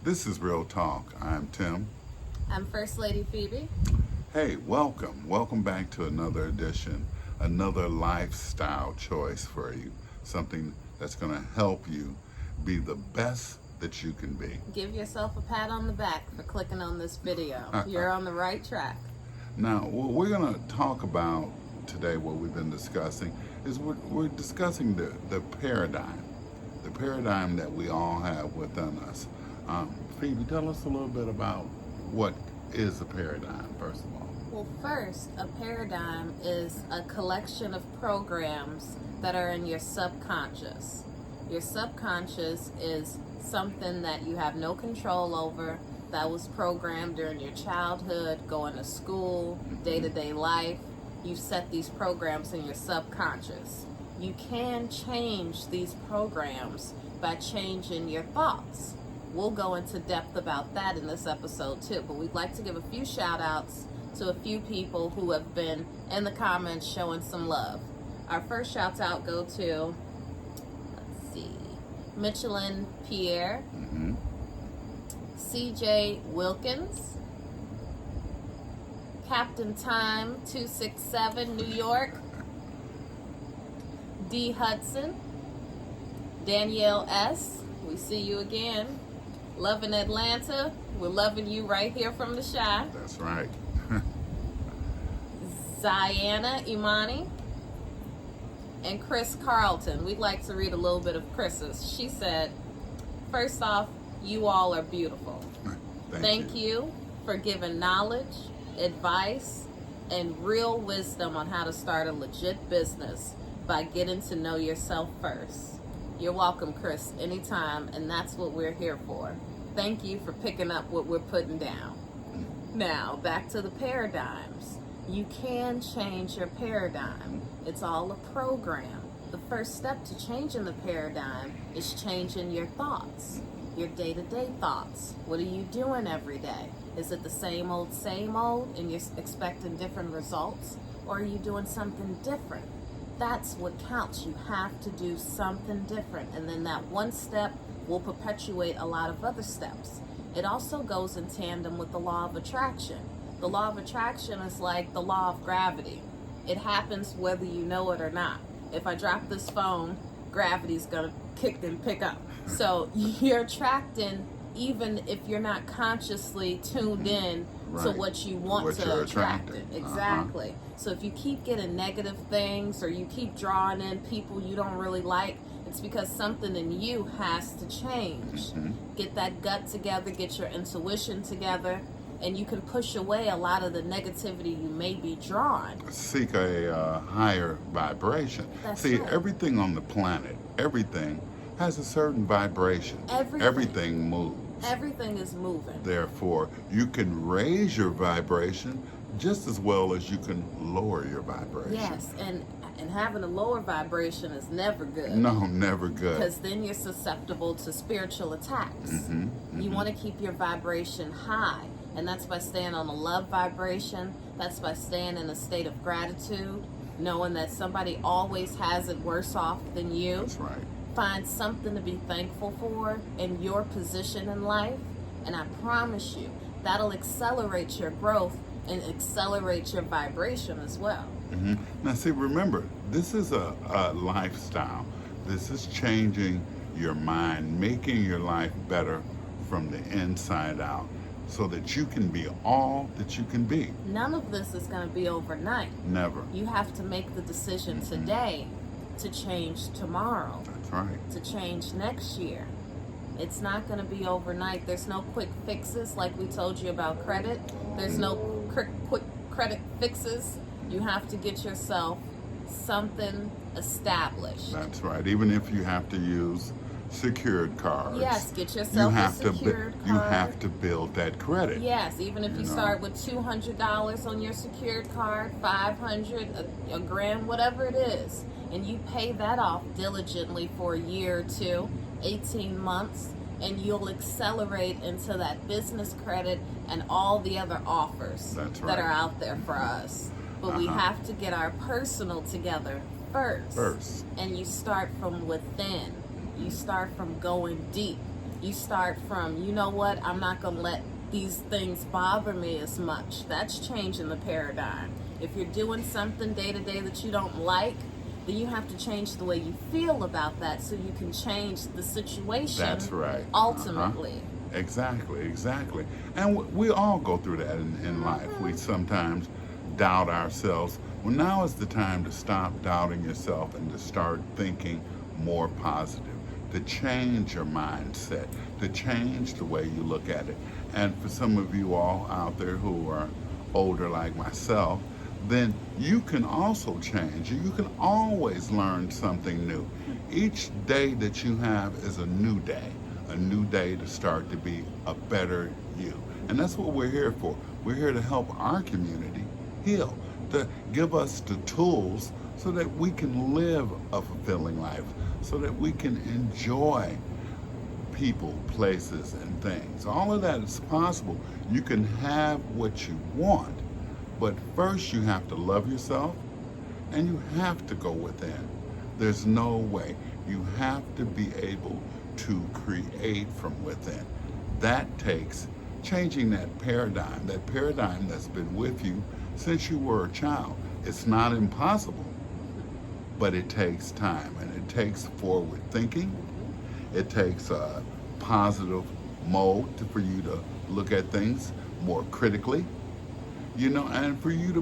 This is Real Talk. I'm Tim. I'm First Lady Phoebe. Hey, welcome. Welcome back to another edition, another lifestyle choice for you. Something that's going to help you be the best that you can be. Give yourself a pat on the back for clicking on this video. You're on the right track. Now, what we're going to talk about today, what we've been discussing, is we're discussing the paradigm that we all have within us. Phoebe, tell us a little bit about what is a paradigm, first of all. Well, first, a paradigm is a collection of programs that are in your subconscious. Your subconscious is something that you have no control over, that was programmed during your childhood, going to school, day-to-day life. You set these programs in your subconscious. You can change these programs by changing your thoughts. We'll go into depth about that in this episode too, but we'd like to give a few shout outs to a few people who have been in the comments showing some love. Our first shouts out go to, Michelin Pierre, CJ Wilkins, Captain Time 267 New York, D Hudson, Danielle S. We see you again. Loving Atlanta. We're loving you right here from the Shy. That's right. Ziana Imani and Chris Carlton. We'd like to read a little bit of Chris's. She said, first off, you all are beautiful. Thank you for giving knowledge, advice, and real wisdom on how to start a legit business by getting to know yourself first. You're welcome, Chris, anytime, and that's what we're here for. Thank you for picking up what we're putting down. Now, back to the paradigms. You can change your paradigm. It's all a program. The first step to changing the paradigm is changing your thoughts, your day-to-day thoughts. What are you doing every day? Is it the same old, and you're expecting different results? Or are you doing something different? That's what counts. You have to do something different. And then that one step will perpetuate a lot of other steps. It also goes in tandem with the law of attraction. The law of attraction is like the law of gravity. It happens whether you know it or not. If I drop this phone, gravity's gonna kick and pick up. So you're attracting even if you're not consciously tuned in to what you want to attract. Exactly. So if you keep getting negative things or you keep drawing in people you don't really like, it's because something in you has to change. Get that gut together, get your intuition together, and you can push away a lot of the negativity you may be drawing. Seek a higher vibration. See, everything on the planet, everything has a certain vibration. Everything moves. Everything is moving. Therefore, you can raise your vibration just as well as you can lower your vibration. Yes, and having a lower vibration is never good. No, never good. Because then you're susceptible to spiritual attacks. You want to keep your vibration high, and that's by staying on a love vibration. That's by staying in a state of gratitude, knowing that somebody always has it worse off than you. That's right. Find something to be thankful for in your position in life, and I promise you, that'll accelerate your growth and accelerate your vibration as well. Now see, remember, this is a lifestyle. This is changing your mind, making your life better from the inside out so that you can be all that you can be. None of this is going to be overnight. Never. You have to make the decision today to change tomorrow. That's right. To change next year. It's not going to be overnight. There's no quick fixes like we told you about credit. There's no quick credit fixes. You have to get yourself something established. That's right. Even if you have to use secured cards. Yes, get yourself a secured card. You have to build that credit. Yes, even if you start with $200 on your secured card, $500, a grand, whatever it is, and you pay that off diligently for a year or two, 18 months, and you'll accelerate into that business credit and all the other offers that are out there for us. But we have to get our personal together first. And you start from within. You start from going deep. You start from, you know what, I'm not going to let these things bother me as much. That's changing the paradigm. If you're doing something day to day that you don't like, then you have to change the way you feel about that so you can change the situation. That's right. Ultimately. Exactly. And we all go through that in life. We sometimes doubt ourselves. Well, now is the time to stop doubting yourself and to start thinking more positive, to change your mindset, to change the way you look at it. And for some of you all out there who are older like myself, then you can also change. You can always learn something new. Each day that you have is a new day to start to be a better you. And that's what we're here for. We're here to help our community heal, to give us the tools so that we can live a fulfilling life, so that we can enjoy people, places, and things. All of that is possible. You can have what you want, but first you have to love yourself and you have to go within. There's no way. You have to be able to create from within. That takes changing that paradigm that's been with you since you were a child. It's not impossible, but it takes time, and it takes forward thinking. It takes a positive mode for you to look at things more critically, and for you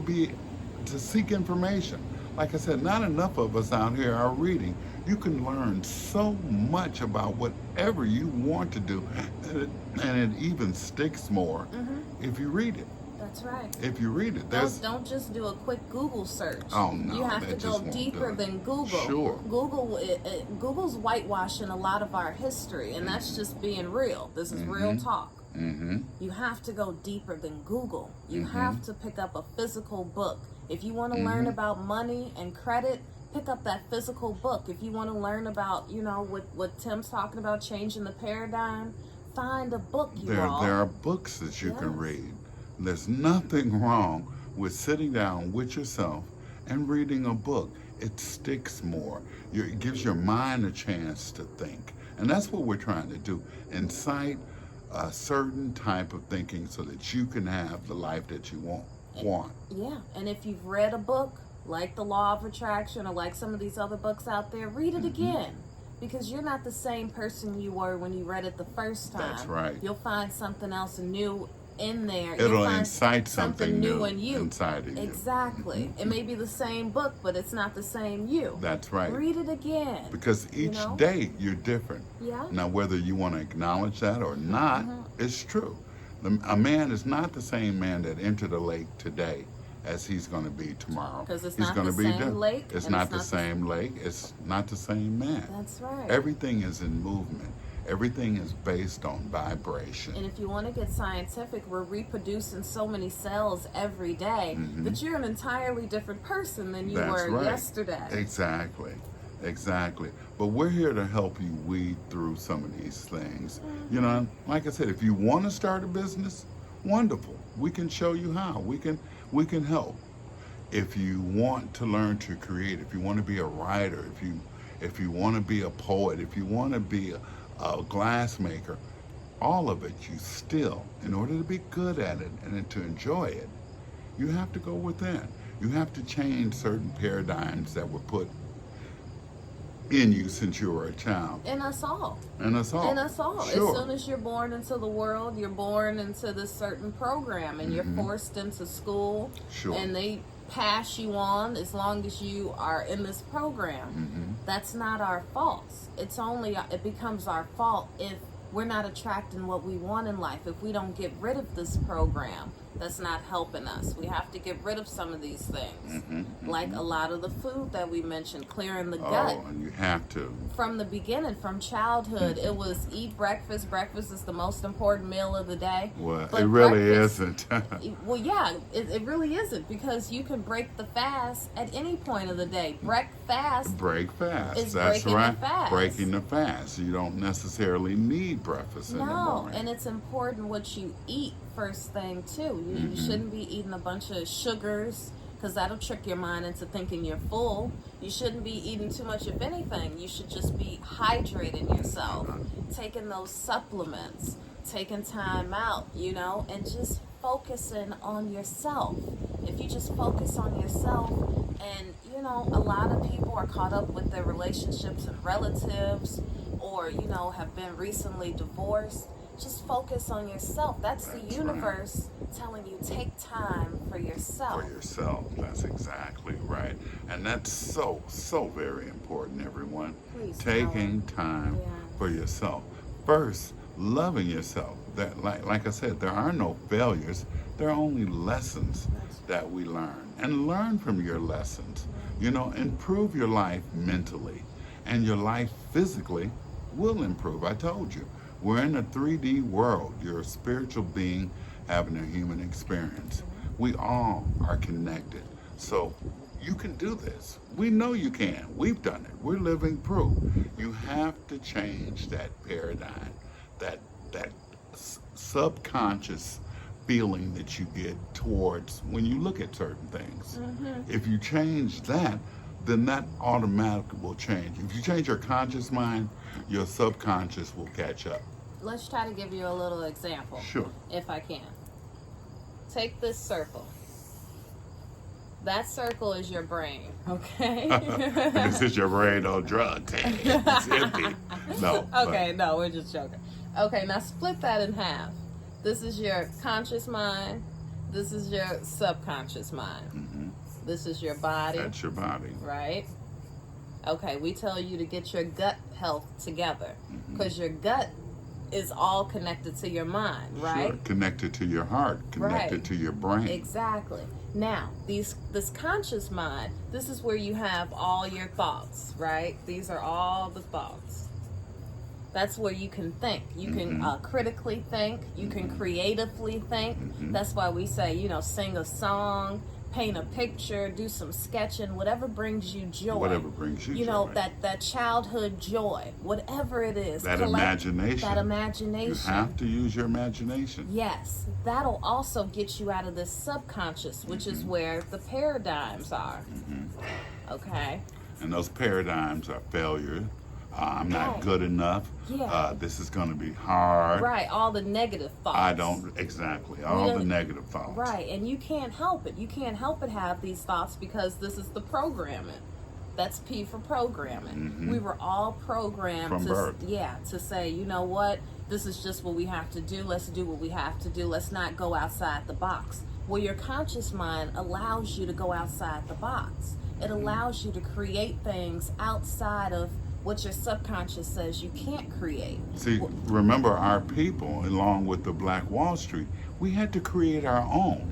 to seek information. Like I said, not enough of us out here are reading. You can learn so much about whatever you want to do, and it even sticks more if you read it. That's right. If you read it, don't just do a quick Google search. Oh no, you have to go deeper than Google. Sure. Google's whitewashing a lot of our history, and that's just being real. This is real talk. You have to go deeper than Google. You have to pick up a physical book. If you want to learn about money and credit, pick up that physical book. If you want to learn about, what Tim's talking about, changing the paradigm, find a book. There are books that you can read. There's nothing wrong with sitting down with yourself and reading a book. It sticks more. It gives your mind a chance to think. And that's what we're trying to do. Incite a certain type of thinking so that you can have the life that you want. Yeah, and if you've read a book like The Law of Attraction or like some of these other books out there, read it again. Because you're not the same person you were when you read it the first time. That's right. You'll find something else new in there. It'll incite something new in you. Inside of you. Exactly. It may be the same book, but it's not the same you. That's right. Read it again. Because each day you're different. Yeah. Now, whether you want to acknowledge that or not, it's true. A man is not the same man that entered a lake today as he's going to be tomorrow. Because it's he's not going the to be same different. lake. It's not the same lake. It's not the same man. That's right. Everything is in movement. Everything is based on vibration. And if you want to get scientific, we're reproducing so many cells every day that you're an entirely different person than you were yesterday. Exactly. But we're here to help you weed through some of these things. Like I said, if you want to start a business, wonderful. We can show you how. We can help. If you want to learn to create, if you want to be a writer, if you want to be a poet, if you want to be a glass maker, all of it, you still, in order to be good at it and to enjoy it, you have to go within. You have to change certain paradigms that were put in you since you were a child. In us all. In us all. Sure. As soon as you're born into the world, you're born into this certain program, and you're forced into school. Sure. And they pass you on as long as you are in this program. That's not our fault. It becomes our fault if we're not attracting what we want in life. If we don't get rid of this program, that's not helping us. We have to get rid of some of these things. Like a lot of the food that we mentioned, clearing the gut. Oh, and you have to. From the beginning, from childhood, it was eat breakfast. Breakfast is the most important meal of the day. Well, it really isn't. Well, yeah, it really isn't, because you can break the fast at any point of the day. Break fast. That's breaking right. the fast. Breaking the fast. You don't necessarily need breakfast in the morning. And it's important what you eat first thing too. You shouldn't be eating a bunch of sugars, because that'll trick your mind into thinking you're full. You shouldn't be eating too much of anything. You should just be hydrating yourself, taking those supplements, taking time out, you know, and just focusing on yourself. If you just focus on yourself, and you know, a lot of people are caught up with their relationships and relatives, or you know, have been recently divorced. Just focus on yourself. That's the universe telling you, take time for yourself. For yourself. That's exactly right. And that's so, so very important, everyone. Please, taking time for yourself. First, loving yourself. That, like I said, there are no failures. There are only lessons that we learn. And learn from your lessons. You know, improve your life mentally. And your life physically will improve. I told you. We're in a 3D world. You're a spiritual being having a human experience. We all are connected. So you can do this. We know you can. We've done it. We're living proof. You have to change that paradigm, that subconscious feeling that you get towards when you look at certain things. If you change that, then that automatically will change. If you change your conscious mind, your subconscious will catch up. Let's try to give you a little example. Sure. If I can. Take this circle. That circle is your brain, okay? This is your brain on drugs. It's empty. No. Okay, no, we're just joking. Okay, now split that in half. This is your conscious mind. This is your subconscious mind. This is your body. That's your body. Right? Okay, we tell you to get your gut health together because your gut is all connected to your mind, right? Sure. Connected to your heart, connected to your brain. Exactly. Now, this conscious mind, this is where you have all your thoughts, right? These are all the thoughts. That's where you can think. You can critically think. You can creatively think. That's why we say, you know, sing a song, paint a picture, do some sketching, whatever brings you joy. Whatever brings you joy. You know, that childhood joy, whatever it is. That imagination. That imagination. You have to use your imagination. Yes. That'll also get you out of this subconscious, which is where the paradigms are. Okay? And those paradigms are failure. I'm not good enough. This is going to be hard. Right, all the negative thoughts. All the negative thoughts. Right, and you can't help it. You can't help but have these thoughts because this is the programming. That's P for programming. We were all programmed from birth. To say, you know what, this is just what we have to do. Let's do what we have to do. Let's not go outside the box. Well, your conscious mind allows you to go outside the box. It allows you to create things outside of what your subconscious says you can't create. See, remember our people, along with the Black Wall Street, we had to create our own.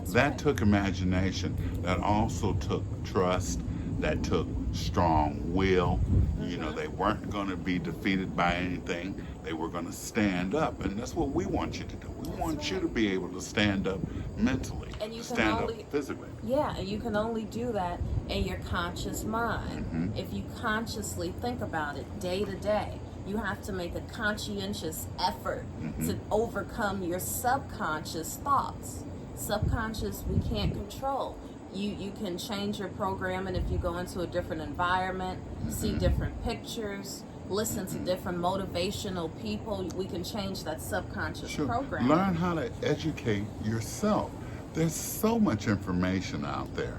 That took imagination. That also took trust. That took strong will. You know, they weren't going to be defeated by anything. They were going to stand up. And that's what we want you to do. We want you to be able to stand up mentally, and you stand up physically. Yeah, and you can only do that in your conscious mind. If you consciously think about it day to day, you have to make a conscientious effort to overcome your subconscious thoughts. Subconscious, we can't control. You can change your programming if you go into a different environment, see different pictures, listen to different motivational people. We can change that subconscious program. Learn how to educate yourself. There's so much information out there.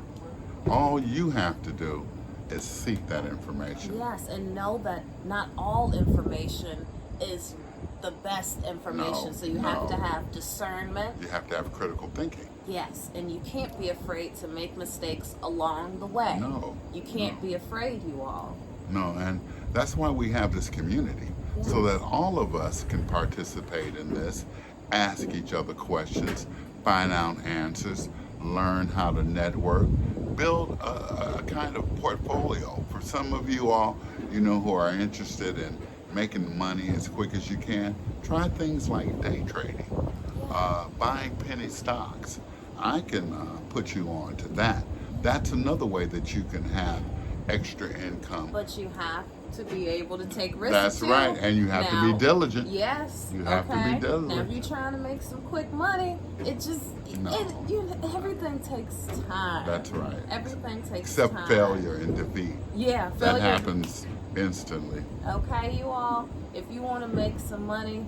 All you have to do is seek that information. Yes, and know that not all information is the best information. So you have to have discernment. You have to have critical thinking. Yes, and you can't be afraid to make mistakes along the way. No. You can't be afraid, you all. No, and that's why we have this community, so that all of us can participate in this, ask each other questions, find out answers, learn how to network, build a kind of portfolio. For some of you all, you know, who are interested in making money as quick as you can, try things like day trading, buying penny stocks. I can put you on to that. That's another way that you can have extra income. But you have to be able to take risks. That's right, and you have to be diligent. Yes. You have to be diligent. Now, if you're trying to make some quick money, everything takes time. That's right. Everything takes Except time. failure and defeat. Yeah, failure. That happens instantly. Okay, you all, if you want to make some money,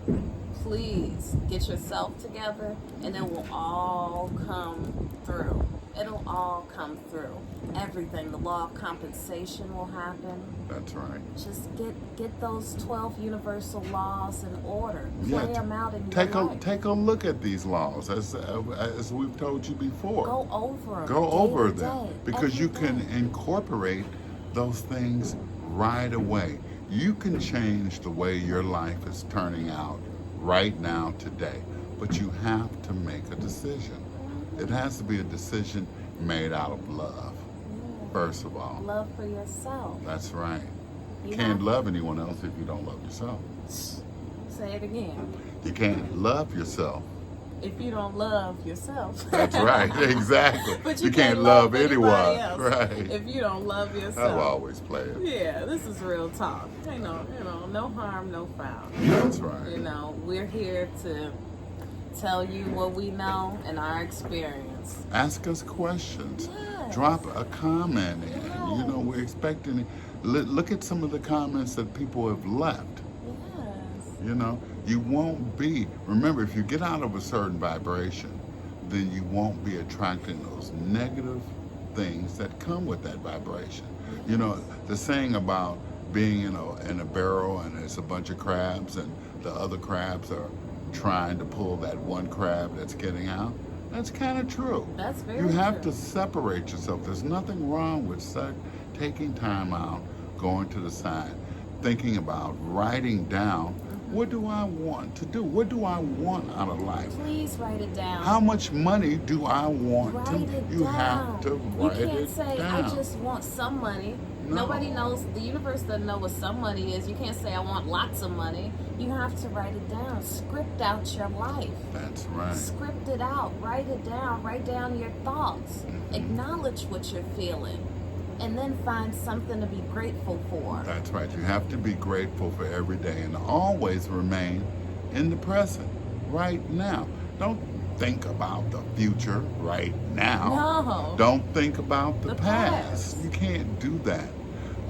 please get yourself together, and it will all come through. It'll all come through. Everything. The law of compensation will happen. That's right. Just get those 12 universal laws in order. Play them out in your life. Take a look at these laws, as we've told you before. Go over them. Go over them, day, because you can incorporate those things right away. You can change the way your life is turning out right now, today, but you have to make a decision. It has to be a decision made out of love, first of all. Love for yourself. That's right. You can't love anyone else if you don't love yourself. Say it again. You can't love yourself if you don't love yourself. That's right, exactly. But you can't love anyone else, right? If you don't love yourself. I'll always play it. Yeah, this is real talk. No harm, no foul. That's right. We're here to tell you what we know and our experience. Ask us questions. Yes. Drop a comment in. Yes. We're expecting it. Look at some of the comments that people have left. Yes. You won't be, remember, if you get out of a certain vibration, then you won't be attracting those negative things that come with that vibration. The saying about being in a barrel and there's a bunch of crabs and the other crabs are trying to pull that one crab that's getting out, that's kind of true. That's very true. You have true. to separate yourself. There's nothing wrong with taking time out, going to the side, thinking about writing down, what do I want to do? What do I want out of life? Please write it down. How much money do I want to? You have to write it down. You can't say, I just want some money. No. Nobody knows, the universe doesn't know what some money is. You can't say, I want lots of money. You have to write it down. Script out your life. That's right. Script it out. Write it down. Write down your thoughts. Acknowledge what you're feeling. And then find something to be grateful for. That's right. You have to be grateful for every day and always remain in the present, right now. Don't think about the future right now. No. Don't think about the past. You can't do that.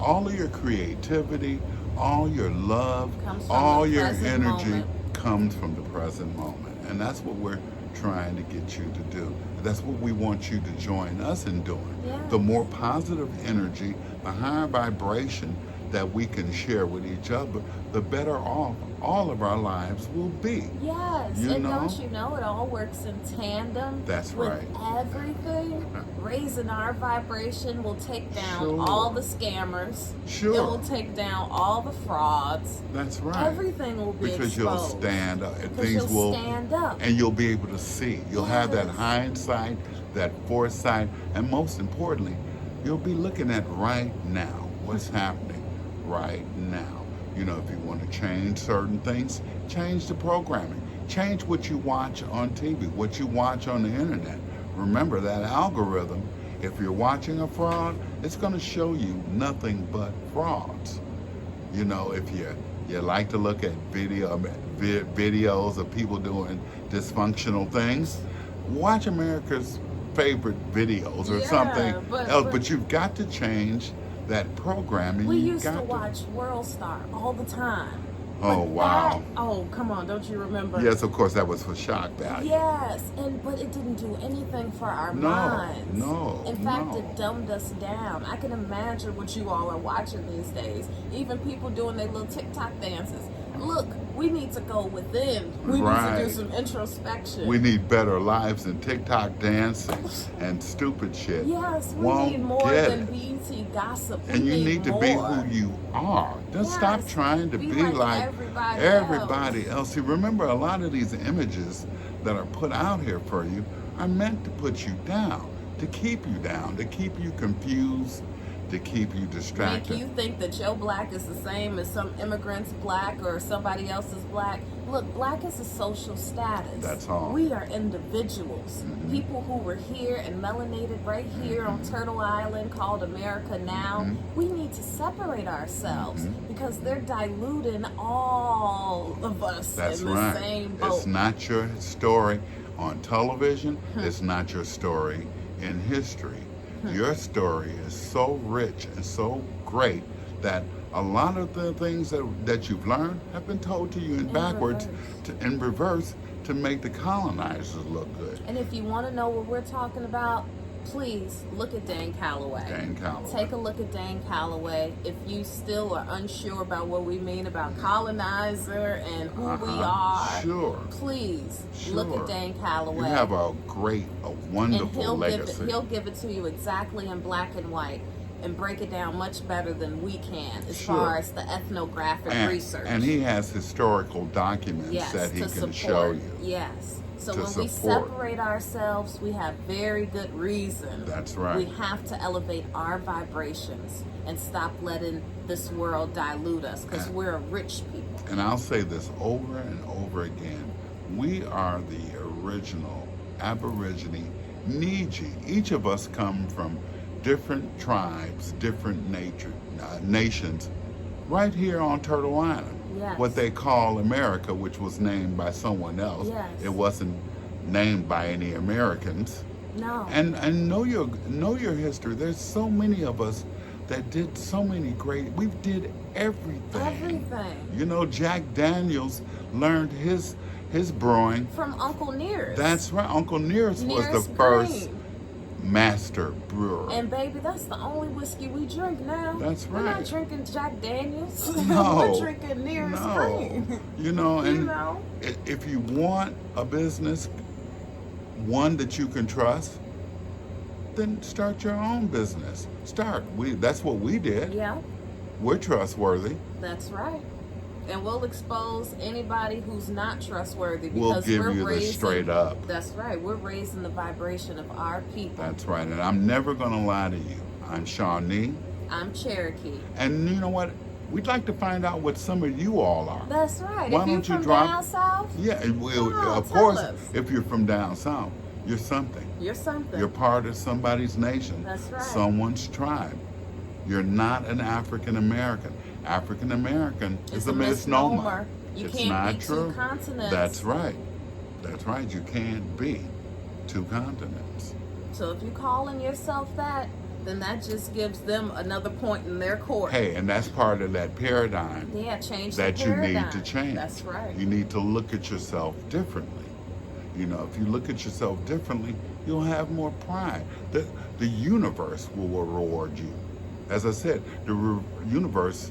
All of your creativity, all your love, all your energy comes from the present moment. And that's what we're trying to get you to do. That's what we want you to join us in doing. Yes. The more positive energy, the higher vibration that we can share with each other, the better off all of our lives will be. Yes, and don't you know it all works in tandem? That's with right. Everything. Raising our vibration will take down Sure. all the scammers. Sure. It will take down all the frauds. That's right. Everything will be because exposed. you'll stand up and because things you'll will stand up. and you'll be able to see. You'll have that Yes. hindsight, that foresight, and most importantly, you'll be looking at right now what's happening right now. If you want to change certain things, change the programming. Change what you watch on TV, what you watch on the internet. Remember that algorithm, if you're watching a fraud, it's going to show you nothing but frauds. If you like to look at videos of people doing dysfunctional things, watch America's Favorite Videos or something else. But you've got to change that programming. We used to watch World Star all the time. Oh, wow. Come on, don't you remember? Yes, of course, that was for shock value. Yes, but it didn't do anything for our minds. No. In fact, it dumbed us down. I can imagine what you all are watching these days. Even people doing their little TikTok dances. Look, we need to go within. We need to do some introspection. We need better lives than TikTok dancing and stupid shit. Yes, we need more than BT gossip. And you need to be who you are. Just stop trying to be like everybody else. See, remember, a lot of these images that are put out here for you are meant to put you down, to keep you confused, to keep you distracted. Make you think that your black is the same as some immigrant's black or somebody else's black. Look, black is a social status. That's all. We are individuals. People who were here and melanated right here on Turtle Island called America now. We need to separate ourselves because they're diluting all of us That's in the right. same boat. It's not your story on television. It's not your story in history. Your story is so rich and so great that a lot of the things that you've learned have been told to you in backwards, in reverse, to make the colonizers look good. And if you want to know what we're talking about, please look at Dane Calloway. Dane Calloway. Take a look at Dane Calloway. If you still are unsure about what we mean about colonizer and who we are, please look at Dane Calloway. You have a wonderful legacy. He'll give it to you exactly in black and white and break it down much better than we can as far as the ethnographic research. And he has historical documents that he can show you. Yes. So when we separate ourselves, we have very good reason. That's right. We have to elevate our vibrations and stop letting this world dilute us because we're a rich people. And I'll say this over and over again. We are the original Aborigine Niji. Each of us come from different tribes, different nations, right here on Turtle Island. Yes. What they call America, which was named by someone else. Yes. It wasn't named by any Americans. No. And know your history. There's so many of us that did so many we did everything. Everything. You know, Jack Daniels learned his brewing from Uncle Nearest. That's right. Uncle Nearest was the first master brewer. And baby, that's the only whiskey we drink now. That's right. We're not drinking Jack Daniels. No. We're drinking Nearest Green. You know, and if you want a business, one that you can trust, then start your own business. That's what we did. Yeah. We're trustworthy. That's right. And we'll expose anybody who's not trustworthy because we'll give you the straight up. That's right. We're raising the vibration of our people. That's right. And I'm never going to lie to you. I'm Shawnee. I'm Cherokee. And you know what? We'd like to find out what some of you all are. That's right. Why don't you drop down south? Yeah, of course. If you're from down south, you're something. You're something. You're part of somebody's nation. That's right. Someone's tribe. You're not an African American. African American is a misnomer. It's not true. Two continents. That's right. That's right. You can't be two continents. So if you're calling yourself that, then that just gives them another point in their court. Hey, and that's part of that paradigm. Yeah, change that the paradigm. You need to change. That's right. You need to look at yourself differently. You know, if you look at yourself differently, you'll have more pride. The universe will reward you. As I said, the universe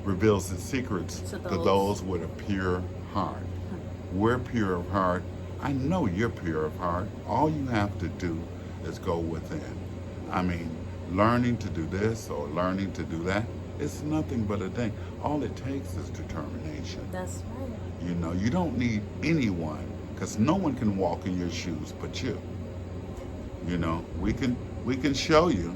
reveals its secrets to those with a pure heart. We're pure of heart. I know you're pure of heart. All you have to do is go within. I mean, learning to do this or learning to do that, it's nothing but a thing. All it takes is determination. That's right. You know, you don't need anyone, because no one can walk in your shoes but you. You know, we can show you,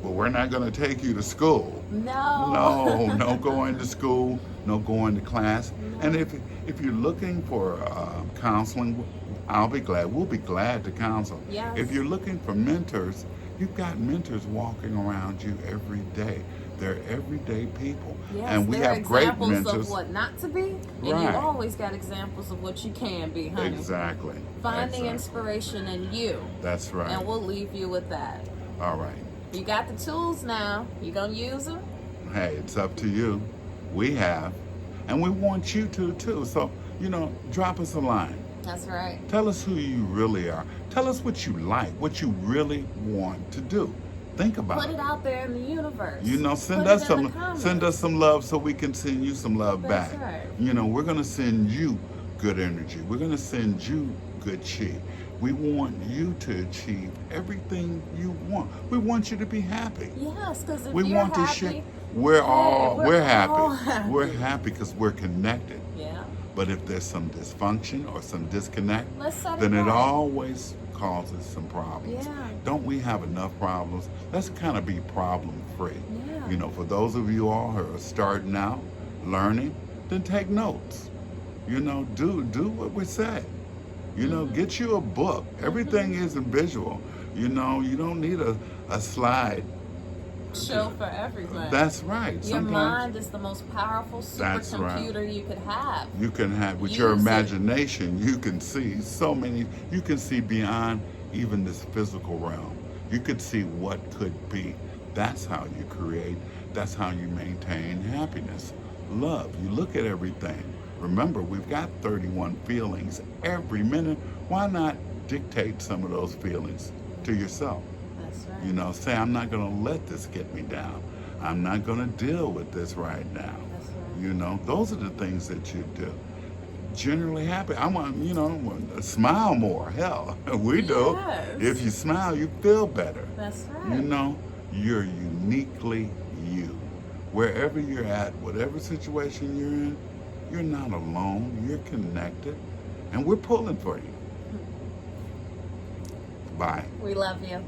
but we're not going to take you to school. No going to school, no going to class. No. And if you're looking for counseling, we'll be glad to counsel. Yes. If you're looking for mentors, you've got mentors walking around you every day. They're everyday people. Yes, and we have great mentors. Examples of what not to be, and you always got examples of what you can be, honey. Exactly. Finding inspiration in you. That's right. And we'll leave you with that. All right. You got the tools now. You gonna use them? Hey, it's up to you. We have, and we want you to too. So, you know, drop us a line. That's right. Tell us who you really are. Tell us what you like, what you really want to do. Think about it. Put it out there in the universe. You know, send us some love so we can send you some love back. That's right. You know, we're gonna send you good energy. We're gonna send you good chi. We want you to achieve everything you want. We want you to be happy. Yes, because if we you're want happy, to share. We're happy. all happy. We're happy because we're connected. Yeah. But if there's some dysfunction or some disconnect, Let's set it then it right. always causes some problems. Yeah. Don't we have enough problems? Let's kind of be problem free. Yeah. You know, for those of you all who are starting out, learning, then take notes. You know, do what we say. You know, get you a book. Everything isn't visual. You know, you don't need a slide. Show for everything. That's right. Your Sometimes mind is the most powerful That's right. supercomputer you could have. you can have, with your Use it. imagination, you can see so many, you can see beyond even this physical realm. You could see what could be. That's how you create. That's how you maintain happiness. Love. You look at everything. Remember, we've got 31 feelings every minute. Why not dictate some of those feelings to yourself? That's right. You know, say, I'm not going to let this get me down. I'm not going to deal with this right now. That's right. You know, those are the things that you do. Generally happy. I want, you know, smile more. Hell, we do. Yes. If you smile, you feel better. That's right. You know, you're uniquely you. Wherever you're at, whatever situation you're in, you're not alone. You're connected. And we're pulling for you. Bye. We love you.